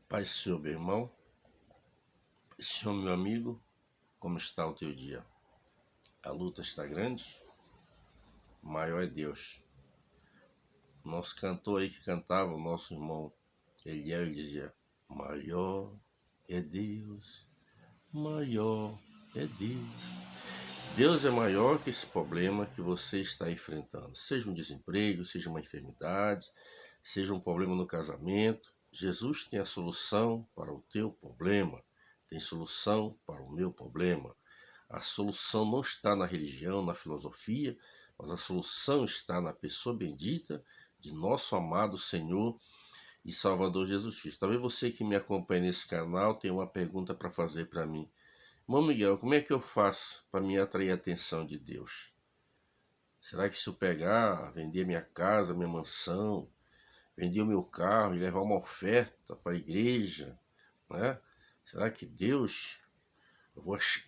Pai, Senhor, meu irmão, Senhor, meu amigo, como está o teu dia? A luta está grande? Maior é Deus. O nosso cantor aí que cantava, o nosso irmão Eliel, ele dizia: maior é Deus, maior é Deus. Deus é maior que esse problema que você está enfrentando. Seja um desemprego, seja uma enfermidade, seja um problema no casamento. Jesus tem a solução para o teu problema. Tem solução para o meu problema. A solução não está na religião, na filosofia, mas a solução está na pessoa bendita de nosso amado Senhor e Salvador Jesus Cristo. Talvez você que me acompanha nesse canal tenha uma pergunta para fazer para mim. Irmão Miguel, como é que eu faço para me atrair a atenção de Deus? Será que se eu pegar, vender minha casa, minha mansão, vender o meu carro e levar uma oferta para a igreja, né? Será que Deus, eu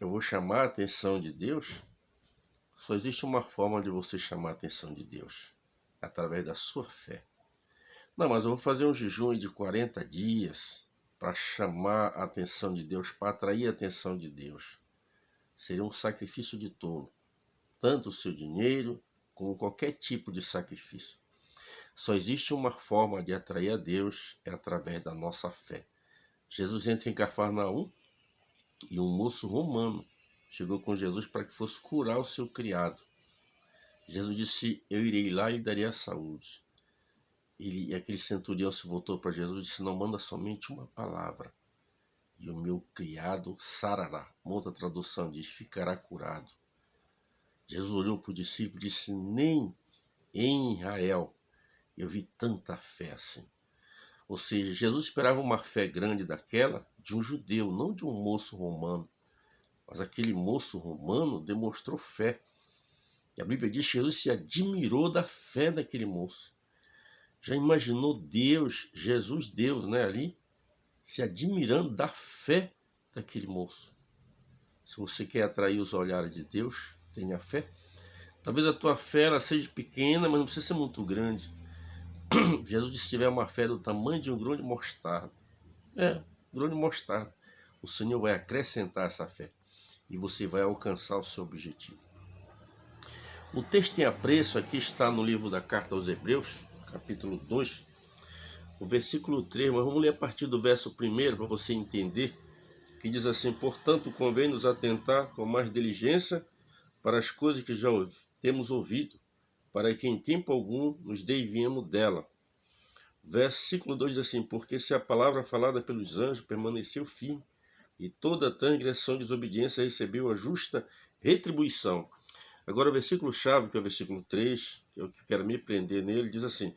vou chamar a atenção de Deus? Só existe uma forma de você chamar a atenção de Deus, através da sua fé. Não, mas eu vou fazer um jejum de 40 dias para chamar a atenção de Deus, para atrair a atenção de Deus. Seria um sacrifício de tolo, tanto o seu dinheiro como qualquer tipo de sacrifício. Só existe uma forma de atrair a Deus, é através da nossa fé. Jesus entra em Cafarnaum e um moço romano chegou com Jesus para que fosse curar o seu criado. Jesus disse: eu irei lá e lhe darei a saúde. E aquele centurião se voltou para Jesus e disse: não, manda somente uma palavra e o meu criado sarará. Uma outra tradução diz: ficará curado. Jesus olhou para o discípulo e disse: nem em Israel eu vi tanta fé assim. Ou seja, Jesus esperava uma fé grande daquela de um judeu, não de um moço romano. Mas aquele moço romano demonstrou fé. E a Bíblia diz que Jesus se admirou da fé daquele moço. Já imaginou Deus, Jesus Deus, né, ali, se admirando da fé daquele moço? Se você quer atrair os olhares de Deus, tenha fé. Talvez a tua fé ela seja pequena, mas não precisa ser muito grande. Jesus disse: se tiver uma fé do tamanho de um grão de mostarda, grão de mostarda, o Senhor vai acrescentar essa fé e você vai alcançar o seu objetivo. O texto em apreço aqui está no livro da Carta aos Hebreus, capítulo 2, o versículo 3, mas vamos ler a partir do verso 1 para você entender, que diz assim: portanto, convém nos atentar com mais diligência para as coisas que já temos ouvido, para que em tempo algum nos desviemos dela. Versículo 2 diz assim: porque se a palavra falada pelos anjos permaneceu firme, e toda transgressão e desobediência recebeu a justa retribuição. Agora o versículo-chave, que é o versículo 3, que é o que quero me prender nele, diz assim: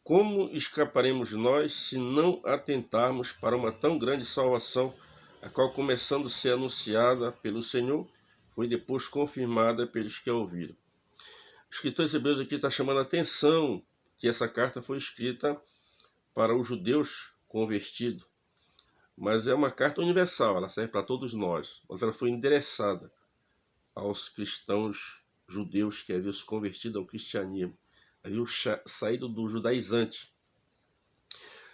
como escaparemos nós se não atentarmos para uma tão grande salvação, a qual, começando a ser anunciada pelo Senhor, foi depois confirmada pelos que a ouviram? O escritor hebreus aqui está chamando a atenção que essa carta foi escrita para os judeus convertidos, mas é uma carta universal, ela serve para todos nós, mas ela foi endereçada aos cristãos judeus que haviam se convertido ao cristianismo, haviam saído do judaizante.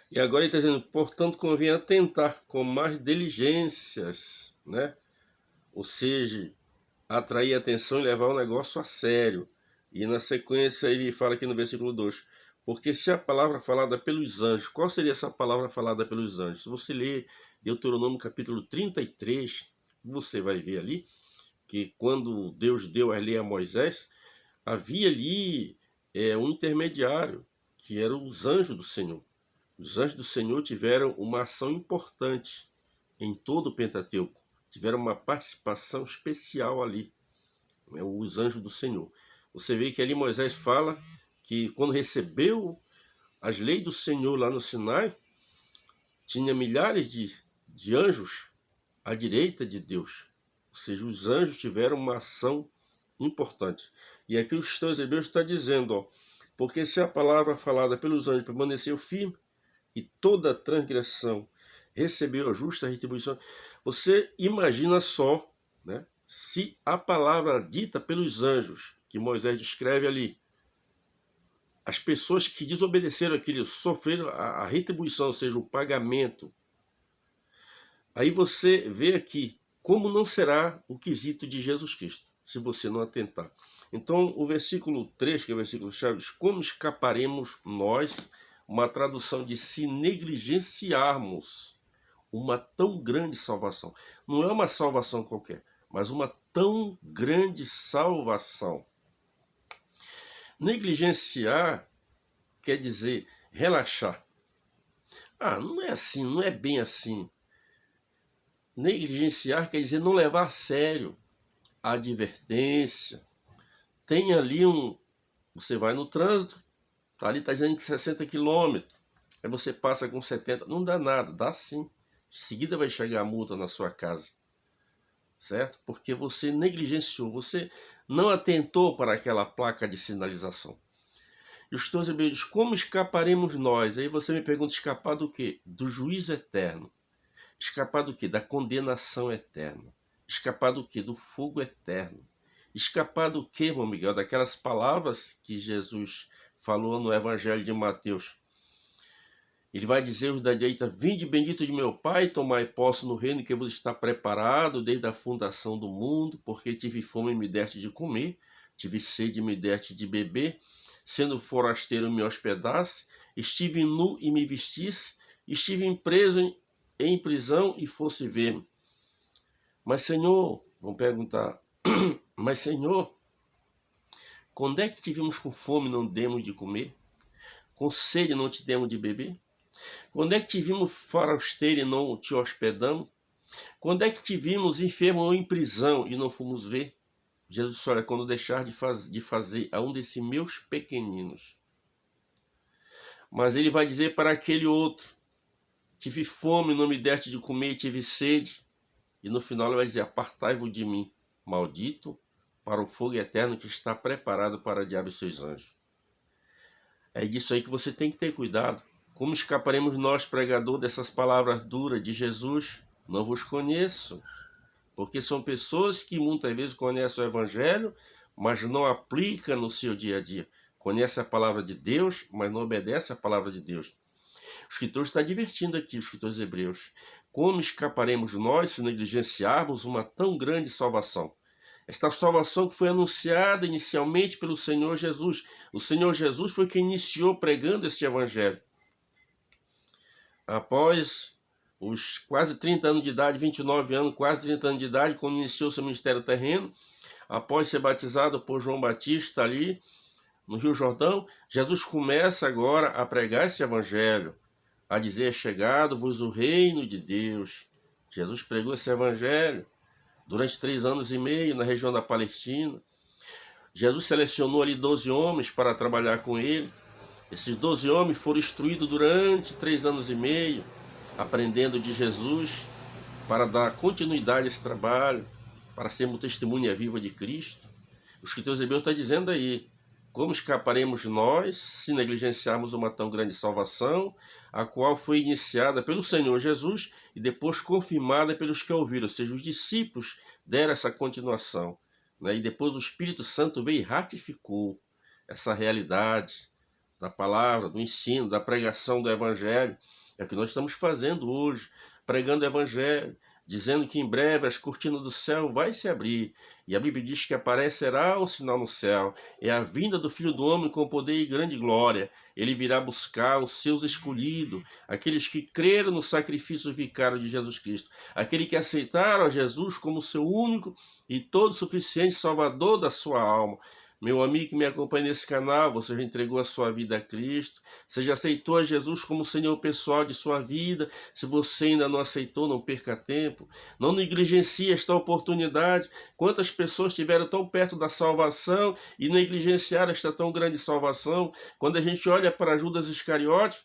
E agora ele está dizendo: portanto, convém atentar com mais diligências, né? Ou seja, atrair a atenção e levar o negócio a sério. E na sequência ele fala aqui no versículo 2: porque se a palavra falada pelos anjos, qual seria essa palavra falada pelos anjos? Se você ler Deuteronômio capítulo 33, você vai ver ali que quando Deus deu a lei a Moisés, havia ali um intermediário, que eram os anjos do Senhor. Os anjos do Senhor tiveram uma ação importante em todo o Pentateuco. Tiveram uma participação especial ali, né, os anjos do Senhor. Você vê que ali Moisés fala que quando recebeu as leis do Senhor lá no Sinai, tinha milhares de anjos à direita de Deus. Ou seja, os anjos tiveram uma ação importante. E aqui os cristãos hebreus está dizendo, ó, porque se a palavra falada pelos anjos permaneceu firme, e toda transgressão recebeu a justa retribuição. Você imagina só, né, se a palavra dita pelos anjos, que Moisés descreve ali, as pessoas que desobedeceram aquilo, sofreram a retribuição, ou seja, o pagamento Aí você vê aqui como não será o quesito de Jesus Cristo, se você não atentar. Então, o versículo 3, que é o versículo chave, diz: como escaparemos nós, uma tradução de se negligenciarmos uma tão grande salvação. Não é uma salvação qualquer, mas uma tão grande salvação. Negligenciar quer dizer relaxar. Ah, não é assim, não é bem assim. Negligenciar quer dizer não levar a sério a advertência. Tem ali você vai no trânsito, ali está dizendo que 60 quilômetros, aí você passa com 70, não dá nada, dá sim. Em seguida vai chegar a multa na sua casa, certo? Porque você negligenciou, você não atentou para aquela placa de sinalização. E os 12 diz: como escaparemos nós? Aí você me pergunta, escapar do quê? Do juízo eterno. Escapar do quê? Da condenação eterna. Escapar do quê? Do fogo eterno. Escapar do quê, meu Miguel? Daquelas palavras que Jesus falou no Evangelho de Mateus. Ele vai dizer aos da direita: vinde bendito de meu Pai, tomai posse no reino que vos está preparado desde a fundação do mundo, porque tive fome e me deste de comer, tive sede e me deste de beber, sendo forasteiro me hospedasse, estive nu e me vestisse, estive preso em prisão e fosse ver-me. Mas Senhor, vão perguntar, mas Senhor, quando é que tivemos com fome e não demos de comer? Com sede e não te demos de beber? Quando é que te vimos forasteiro e não te hospedamos? Quando é que te vimos enfermo ou em prisão e não fomos ver? Jesus disse: olha, quando deixar de fazer a um desses meus pequeninos. Mas ele vai dizer para aquele outro: tive fome, não me deste de comer, tive sede. E no final ele vai dizer: apartai-vos de mim, maldito, para o fogo eterno que está preparado para o diabo e seus anjos. É disso aí que você tem que ter cuidado. Como escaparemos nós, pregador, dessas palavras duras de Jesus? Não vos conheço. Porque são pessoas que muitas vezes conhecem o Evangelho, mas não aplicam no seu dia a dia. Conhece a palavra de Deus, mas não obedece a palavra de Deus. O escritor está advertindo aqui, os escritores hebreus. Como escaparemos nós se negligenciarmos uma tão grande salvação? Esta salvação que foi anunciada inicialmente pelo Senhor Jesus. O Senhor Jesus foi quem iniciou pregando este Evangelho. Após os quase 30 anos de idade, 29 anos, quase 30 anos de idade, quando iniciou seu ministério terreno, após ser batizado por João Batista ali no Rio Jordão, Jesus começa agora a pregar esse evangelho, a dizer: é chegado-vos o reino de Deus. Jesus pregou esse evangelho durante 3 anos e meio na região da Palestina. Jesus selecionou ali 12 homens para trabalhar com ele. Esses 12 homens foram instruídos durante 3 anos e meio, aprendendo de Jesus, para dar continuidade a esse trabalho, para sermos testemunha viva de Cristo. O escritor hebreus está dizendo aí: como escaparemos nós se negligenciarmos uma tão grande salvação, a qual foi iniciada pelo Senhor Jesus e depois confirmada pelos que ouviram, ou seja, os discípulos deram essa continuação, né? E depois o Espírito Santo veio e ratificou essa realidade da palavra, do ensino, da pregação do Evangelho. É o que nós estamos fazendo hoje, pregando o Evangelho, dizendo que em breve as cortinas do céu vai se abrir. E a Bíblia diz que aparecerá um sinal no céu. É a vinda do Filho do Homem com poder e grande glória. Ele virá buscar os seus escolhidos, aqueles que creram no sacrifício vicário de Jesus Cristo, aqueles que aceitaram a Jesus como seu único e todo suficiente Salvador da sua alma. Meu amigo que me acompanha nesse canal, você já entregou a sua vida a Cristo, você já aceitou a Jesus como Senhor pessoal de sua vida. Se você ainda não aceitou, não perca tempo, não negligencie esta oportunidade. Quantas pessoas estiveram tão perto da salvação e negligenciaram esta tão grande salvação? Quando a gente olha para Judas Iscariote,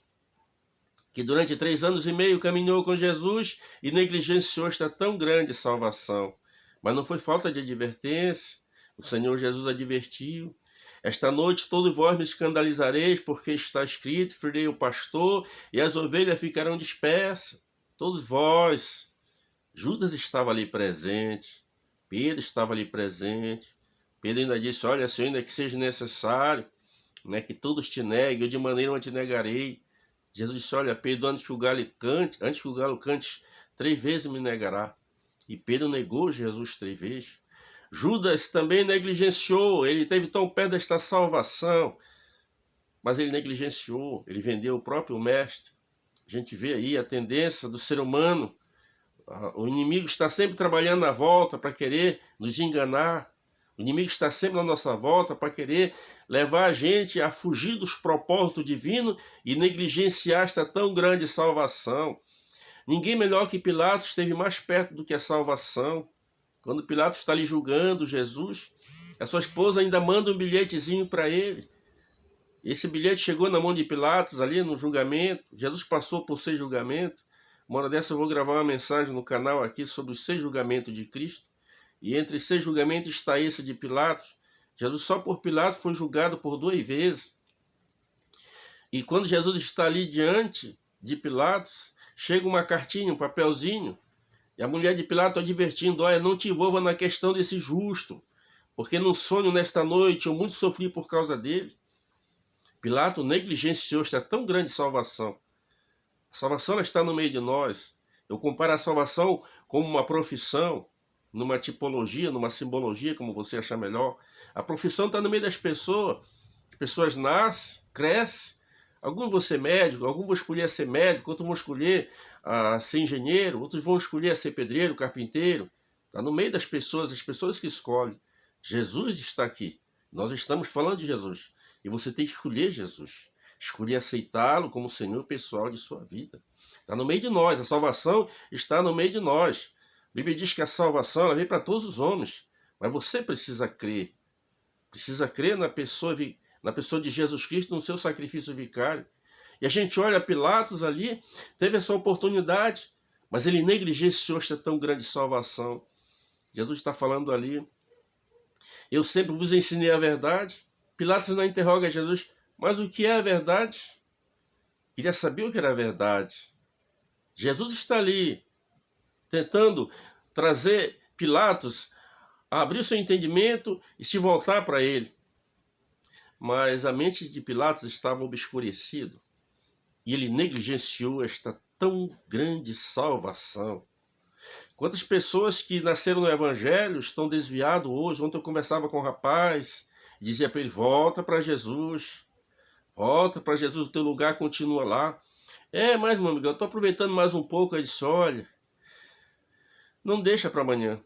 que durante 3 anos e meio caminhou com Jesus e negligenciou esta tão grande salvação. Mas não foi falta de advertência. O Senhor Jesus advertiu: esta noite todos vós me escandalizareis, porque está escrito: ferirei o pastor e as ovelhas ficarão dispersas. Todos vós. Judas estava ali presente, Pedro estava ali presente. Pedro ainda disse: olha, se ainda que seja necessário, né, que todos te neguem, eu de maneira não te negarei. Jesus disse: olha, Pedro, antes que o galo cante 3 vezes me negará. E Pedro negou Jesus 3 vezes. Judas também negligenciou, ele esteve tão perto desta salvação, mas ele negligenciou, ele vendeu o próprio mestre. A gente vê aí a tendência do ser humano. O inimigo está sempre trabalhando na volta para querer nos enganar. O inimigo está sempre na nossa volta para querer levar a gente a fugir dos propósitos divinos e negligenciar esta tão grande salvação. Ninguém melhor que Pilatos esteve mais perto do que a salvação. Quando Pilatos está ali julgando Jesus, a sua esposa ainda manda um bilhetezinho para ele. Esse bilhete chegou na mão de Pilatos ali no julgamento. Jesus passou por 6 julgamentos. Uma hora dessa eu vou gravar uma mensagem no canal aqui sobre os 6 julgamentos de Cristo. E entre 6 julgamentos está esse de Pilatos. Jesus só por Pilatos foi julgado por 2 vezes. E quando Jesus está ali diante de Pilatos, chega uma cartinha, um papelzinho, e a mulher de Pilatos advertindo: olha, não te envolva na questão desse justo, porque num sonho nesta noite eu muito sofri por causa dele. Pilatos negligenciou esta tão grande salvação. A salvação ela está no meio de nós. Eu comparo a salvação como uma profissão, numa tipologia, numa simbologia, como você achar melhor. A profissão está no meio das pessoas. As pessoas nascem, crescem. Alguns vão ser médico, alguns vão escolher ser médico, outros vão escolher ser engenheiro, outros vão escolher ser pedreiro, carpinteiro. Está no meio das pessoas, as pessoas que escolhem. Jesus está aqui. Nós estamos falando de Jesus. E você tem que escolher Jesus. Escolher aceitá-lo como Senhor pessoal de sua vida. Está no meio de nós. A salvação está no meio de nós. A Bíblia diz que a salvação ela vem para todos os homens. Mas você precisa crer. Precisa crer na pessoa de Jesus Cristo, no seu sacrifício vicário. E a gente olha Pilatos ali, teve essa oportunidade, mas ele negligenciou esta tão grande salvação. Jesus está falando ali: eu sempre vos ensinei a verdade. Pilatos não interroga Jesus: mas o que é a verdade? Queria saber o que era a verdade. Jesus está ali, tentando trazer Pilatos a abrir o seu entendimento e se voltar para ele. Mas a mente de Pilatos estava obscurecida e ele negligenciou esta tão grande salvação. Quantas pessoas que nasceram no Evangelho estão desviadas hoje? Ontem eu conversava com um rapaz e dizia para ele: volta para Jesus, o teu lugar continua lá. Mas meu amigo, eu estou aproveitando mais um pouco. Aí disse: olha, não deixa para amanhã.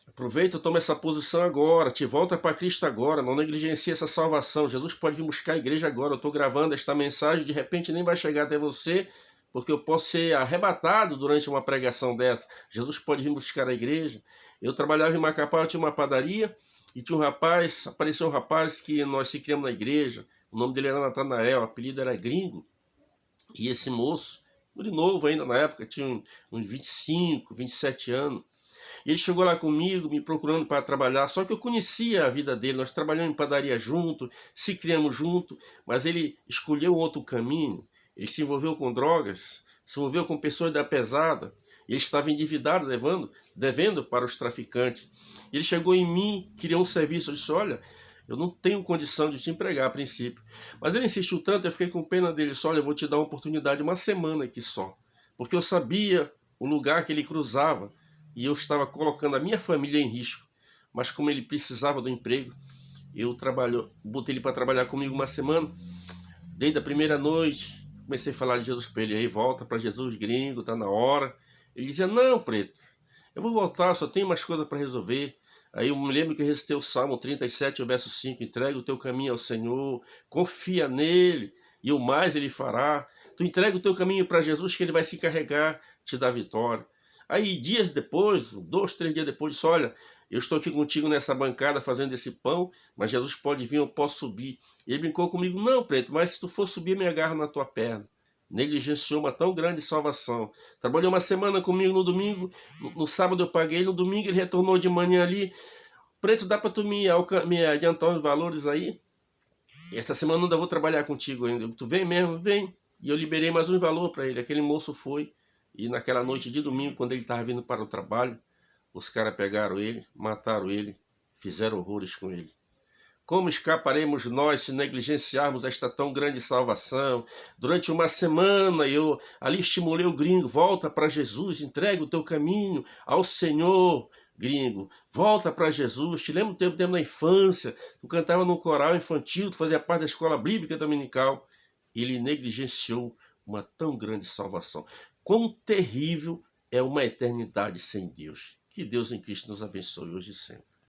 Aproveita, toma essa posição agora, te volta para Cristo agora, não negligencie essa salvação. Jesus pode vir buscar a igreja agora. Eu estou gravando esta mensagem, de repente nem vai chegar até você, porque eu posso ser arrebatado durante uma pregação dessa. Jesus pode vir buscar a igreja. Eu trabalhava em Macapá, eu tinha uma padaria, e tinha um rapaz, apareceu um rapaz que nós se criamos na igreja. O nome dele era Natanael, o apelido era Gringo. E esse moço, ele novo ainda na época, tinha uns 25, 27 anos. E ele chegou lá comigo, me procurando para trabalhar, só que eu conhecia a vida dele, nós trabalhamos em padaria junto, se criamos junto, mas ele escolheu outro caminho, ele se envolveu com drogas, se envolveu com pessoas da pesada, ele estava endividado, devendo para os traficantes. Ele chegou em mim, queria um serviço, eu disse: olha, eu não tenho condição de te empregar a princípio. Mas ele insistiu tanto, eu fiquei com pena dele, disse: olha, eu vou te dar uma oportunidade, uma semana aqui só, porque eu sabia o lugar que ele cruzava, e eu estava colocando a minha família em risco. Mas como ele precisava do emprego, eu botei ele para trabalhar comigo uma semana. Desde a primeira noite, comecei a falar de Jesus para ele. Aí, volta para Jesus, Gringo, está na hora. Ele dizia: não, preto, eu vou voltar, só tenho mais coisa para resolver. Aí eu me lembro que eu recitei o Salmo 37, o verso 5, entrega o teu caminho ao Senhor, confia nele, e o mais ele fará. Tu entrega o teu caminho para Jesus, que ele vai se encarregar, te dar vitória. Aí dias depois, 2, 3 dias depois, disse: olha, eu estou aqui contigo nessa bancada fazendo esse pão, mas Jesus pode vir, eu posso subir. Ele brincou comigo: não, preto, mas se tu for subir, me agarro na tua perna. Negligenciou uma tão grande salvação. Trabalhou uma semana comigo no domingo, no sábado eu paguei, no domingo ele retornou de manhã ali: preto, dá para tu me adiantar uns valores aí? Esta semana ainda vou trabalhar contigo ainda. Tu vem mesmo? Vem. E eu liberei mais um valor para ele. Aquele moço foi. E naquela noite de domingo, quando ele estava vindo para o trabalho, os caras pegaram ele, mataram ele, fizeram horrores com ele. Como escaparemos nós se negligenciarmos esta tão grande salvação? Durante uma semana eu ali estimulei o gringo, volta para Jesus, entrega o teu caminho ao Senhor. Gringo, volta para Jesus. Te lembro do tempo na infância, tu cantava no coral infantil, tu fazia parte da escola bíblica dominical. Ele negligenciou uma tão grande salvação. Quão terrível é uma eternidade sem Deus. Que Deus em Cristo nos abençoe hoje e sempre.